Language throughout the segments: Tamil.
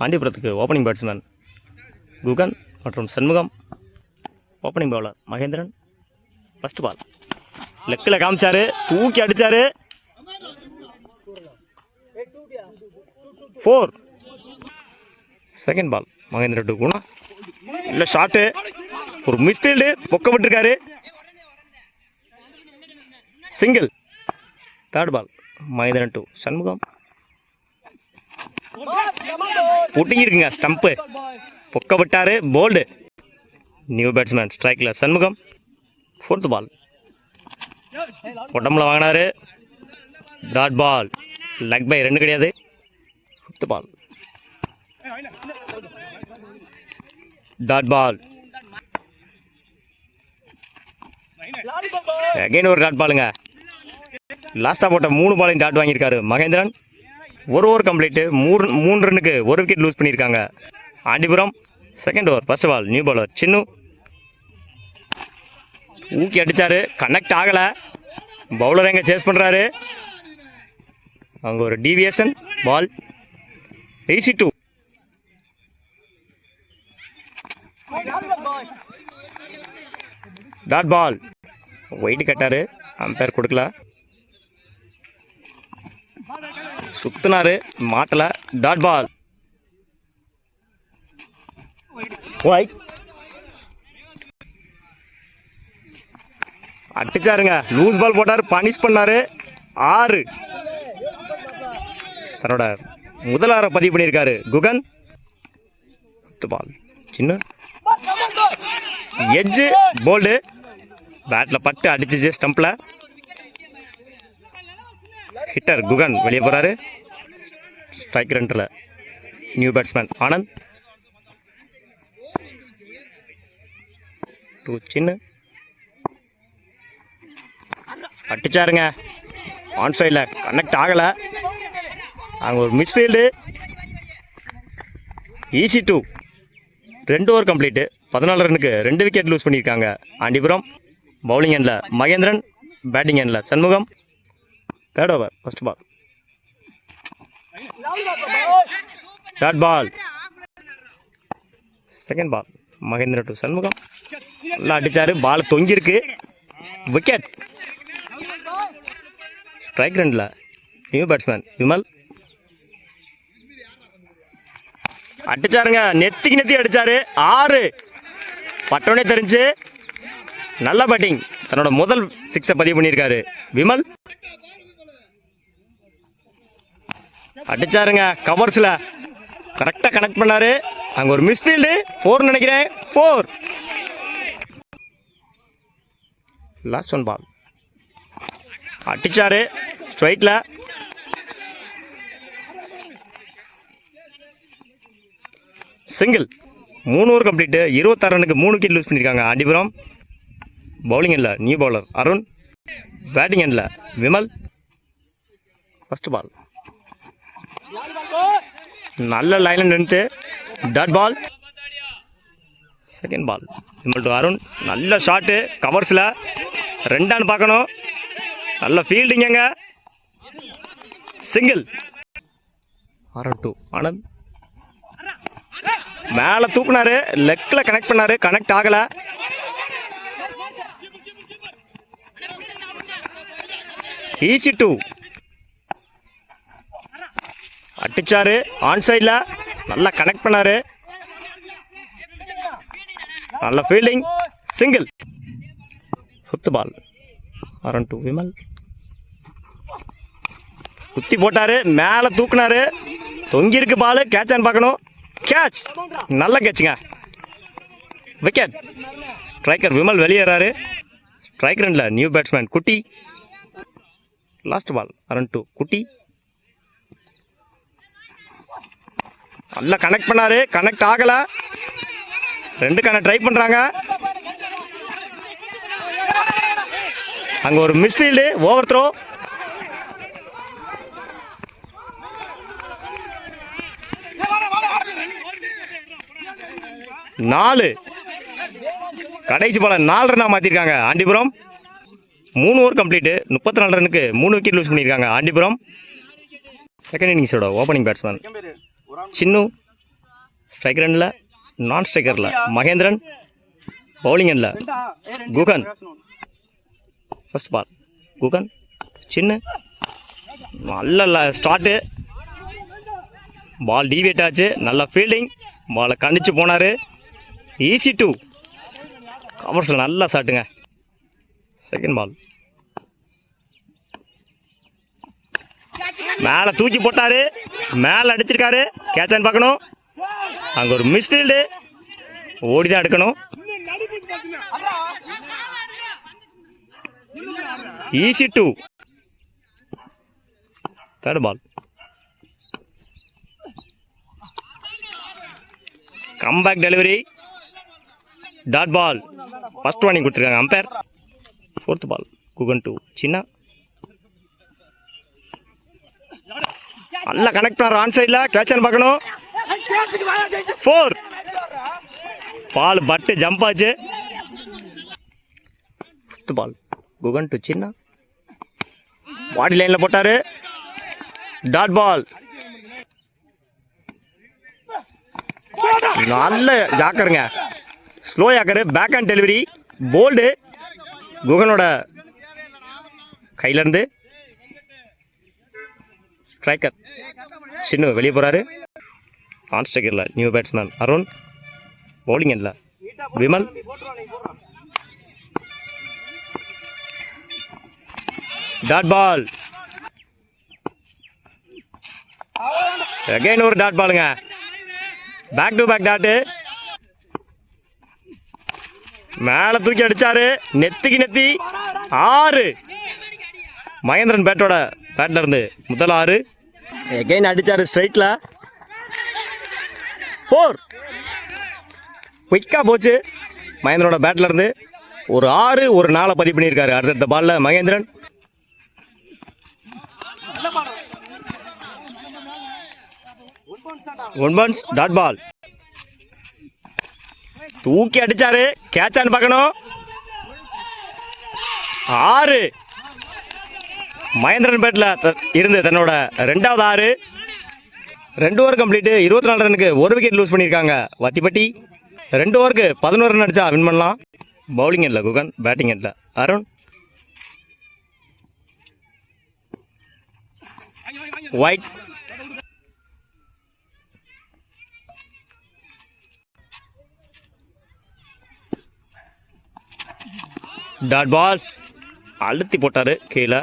ஆண்டிபுரத்துக்கு ஓப்பனிங் பேட்ஸ்மேன் குகன் மற்றும் Shanmugam. Opening bowler Mahendran. First ball லெக்கில் காமிச்சாரு, தூக்கி அடிச்சாரு. 4. Second ball Mahendran to Guna. இல்லை ஷாட்டு, ஒரு மிஸ்ஃபீல்டு, பொக்க விட்டுருக்காரு. Single. Third ball Mahendran to Shanmugam. ஒட்டிங்கிருக்குங்க ஸ்டம்ப்பு, பொக்க விட்டாரு, போல்டு. நியூ பேட்ஸ்மேன் ஸ்ட்ரைக்கில் சண்முகம். ஃபோர்த் பால் உடம்புல வாங்கினாரு, டாட் பால். லெக் பை 2 கிடையாது. Fifth ball dot ball. Again ஒரு டாட் பாலுங்க. லாஸ்ட்டாக போட்ட 3 பாலையும் டாட் வாங்கியிருக்காரு மகேந்திரன். ஒரு ஓவர் கம்ப்ளீட்டு. 3 ரன்னுக்கு 1 விக்கெட் லூஸ் பண்ணியிருக்காங்க Andipuram. Second over first ball new bowler Chinnu. ஊக்கி அடித்தார், கனெக்ட் ஆகலை. பவுலர் எங்கே சேஸ் பண்ணுறாரு, அங்கே ஒரு deviation. Ball easy 2. Dot ball. Wide கட்டாரு, அம்பையர் கொடுக்கல. சுத்தினாரு, மாட்டல. Dot ball. ஒயிட் அடிச்சாருங்க, லூஸ் பால் போட்டாரு, பனிஷ் பண்ணாரு. 6. தன்னோட முதல் 6 பதிவு பண்ணியிருக்காரு குகன். பால் சின்ன எட்ஜு, போல்டு. பேட்டில் பட்டு அடிச்சிச்சு ஸ்டம்பில். ஹிட்டர் குகன் வெளியே போகிறாரு. ஸ்ட்ரைக் ரெண்டில் நியூ பேட்ஸ்மேன் ஆனந்த். 2 சின்ன அடிச்சாருங்க, ஆன் சைடில் கனெக்ட் ஆகலை. அங்கே ஒரு மிஸ்ஃபீல்டு. ஈஸி 2. 2 over complete. 14 ரன்னுக்கு 2 விக்கெட் லூஸ் பண்ணியிருக்காங்க ஆண்டிபுரம். பவுலிங் எண்டில் மகேந்திரன், பேட்டிங் எண்டில் Shanmugam. Third over first ball dot ball. Second ball Mahendran to Shanmugam. நல்லா அடித்தார், பால் தொங்கியிருக்கு. விக்கெட். ஸ்ட்ரைக் ரெண்டில் நியூ பேட்ஸ்மேன் விமல். அடிச்சாருங்க, நெத்திக்கு நெத்தி அடிச்சாரு. 6. பட்டோனே தெரிஞ்சு நல்ல பேட்டிங். தன்னோட முதல் 6 பதிவு பண்ணியிருக்காரு விமல். அடிச்சாருங்க, கவர்ஸில் கரெக்டாக கனெக்ட் பண்ணாரு. அங்கே ஒரு மிஸ்ஃபீல்டு. 4 நினைக்கிறேன். 4. லாஸ்ட் ஒன் பால் அடிச்சாரு ஸ்ட்ரைட்டில். சிங்கிள். 3 over complete. 26 ரன்னுக்கு 3 விக்கெட் லூஸ் பண்ணியிருக்காங்க ஆண்டிபுரம். பவுலிங் எண்டில் நியூ பவுலர் அருண், பேட்டிங் எண்டில் விமல். ஃபர்ஸ்ட் பால் நல்ல லைனில் நின்று dot ball. Second ball Vimal to Arun. நல்ல ஷாட்டு, கவர்ஸில் 2 பார்க்கணும். நல்ல ஃபீல்டிங்க. சிங்கிள். 6 ஆனந்த் மேலே தூக்குனாரு, லெக்கில் கனெக்ட் பண்ணாரு, கனெக்ட் ஆகலை. ஈஸி 2. அடிச்சாரு, ஆன் சைடில் நல்லா கனெக்ட் பண்ணாரு. நல்ல fielding. Single. Fifth ball Arun to Vimal. குத்தி போட்டாரு, மேலே தூக்குனாரு, தொங்கியிருக்கு பால். கேட்சான்னு பார்க்கணும். கேட்ச். நல்ல கேட்சுங்க. விக்கெட். ஸ்ட்ரைக்கர் விமல் வெளியேறாரு. ஸ்ட்ரைக் ரெண்டில் நியூ பேட்ஸ்மேன் குட்டி. லாஸ்ட் பால் அருண் டு குட்டி. நல்லா கனெக்ட் பண்ணாரு, கனெக்ட் ஆகலை. 2 ட்ரை பண்ணுறாங்க. அங்கே ஒரு மிஸ்ஃபீல்டு, ஓவர் த்ரோ. நாலு கடைசி பால 4 ரன்னா மாற்றிருக்காங்க ஆண்டிபுரம். 3 over complete. 34 ரன்னுக்கு 3 விக்கெட் லூஸ் பண்ணியிருக்காங்க ஆண்டிபுரம். செகண்ட் இன்னிங்ஸோட ஓப்பனிங் பேட்ஸ்மேன் சின்னு. ஸ்ட்ரைக்கர் எண்டில் நான் ஸ்ட்ரைக்கரில் மகேந்திரன், பவுலிங் எண்டில் குகன். ஃபர்ஸ்ட் பால் குகன் சின்ன நல்ல ஸ்டார்ட்டு, பால் டீவியேட் ஆச்சு, நல்ல ஃபீல்டிங், பாலை கண்டிச்சு போனார். ஈஸி டூ, கவர்ஸில் நல்லா ஷாட்டுங்க. செகண்ட் பால் மேலே தூக்கி போட்டார், மேலே அடிச்சிருக்காரு, கேட்சான்னு பார்க்கணும். அங்கே ஒரு மிஸ்ஃபீல்டு, ஓடி தான் எடுக்கணும். Easy two. Third ball comeback delivery, dot ball. First warning கொடுத்துருக்காங்க umpire. Fourth ball Guhan to சின்ன நல்லா கனெக்ட் பண்ணுற ஆன் சைடில், கேட்சான்னு பார்க்கணும். 4. பால் பட்டு ஜம்ப் ஆச்சு. ஃபிஃப்த் பால் குகன் டூ சின்ன பாடி லைனில் போட்டார், டாட் பால். நல்ல யாக்கருங்க, slow yorker, back hand delivery, bowled. குகனோட கையிலேருந்து ஸ்ட்ரைக்கர் சின்ன வெளியே போகிறாரு. ஆன் ஸ்ட்ரைக்கரில் நியூ பேட்ஸ்மேன் அருண், பவுலிங் எண்டில் விமல். Dot ball. அகைன் ஒரு டாட் பாலுங்க, பேக் டு பேக் டாட்டு. மேலே தூக்கி அடிச்சாரு, நெத்திக்கு நெத்தி. 6. மகேந்திரன் பேட்ல இருந்து முதல் 6. எகைன் அடிச்சாரு ஸ்ட்ரைட்ல. 4. குயிக்காக போச்சு மகேந்திரனோட பேட்ல இருந்து. ஒரு 6 ஒரு 4 பதிவு பண்ணியிருக்காரு அடுத்த பால்ல Mahendran. One bounce dot ball. தூக்கி அடிச்சாரு, கேட்சான்னு பார்க்கணும். 6. மகேந்திரன் பேட்டில் இருந்து தன்னோட 2வது 6. 2 ஓவர் கம்ப்ளீட்டு, 24 ரனுக்கு 1 விக்கெட் லூஸ் பண்ணியிருக்காங்க வத்திப்பட்டி. 2 ஓவருக்கு 11 ரன் அடிச்சா வின் பண்ணலாம். பவுலிங் எண்டில் குகன், பேட்டிங் எண்டில் அருண். White dot ball. அழுத்தி போட்டாரு கீழே,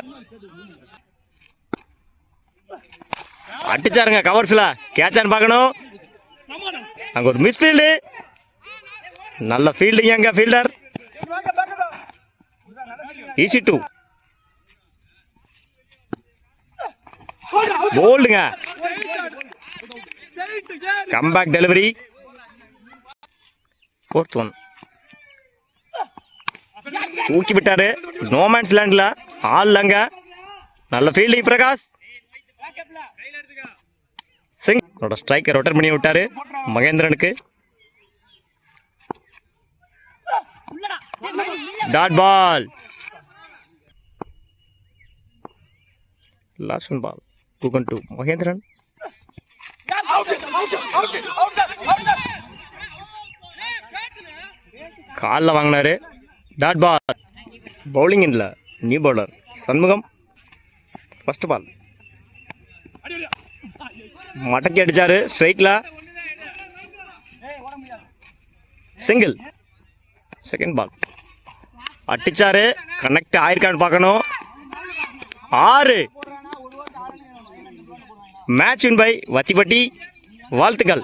அடிச்சாருங்க கவர்ஸ்ல, கேட்சான்னு பார்க்கணும். அங்க ஒரு மிஸ் ஃபீல்டு, நல்ல ஃபீல்டிங் அங்க ஃபீல்டர். Easy two. போல்டுங்க, கம்பேக் டெலிவரி. 4th ஒன் தூக்கி விட்டாரு, நோமேன்ஸ் லேண்ட்ல ஆள்லங்க. நல்ல fielding Prakash Singh striker rotate பண்ணி விட்டாரு மகேந்திரனுக்கு. Dot ball. Last one ball Guhan to Mahendran. காலில் வாங்கினாரு, டாட் பால். பவுலிங் எண்டில் new bowler Shanmugam. First ball மடக்கி அடிச்சாரு ஸ்ட்ரைட்ல, சிங்கிள். செகண்ட் பால் அடிச்சாரு, கனெக்ட் ஆயிருக்கான்னு பார்க்கணும். 6. Match win by Vathippatti. வாழ்த்துக்கள்.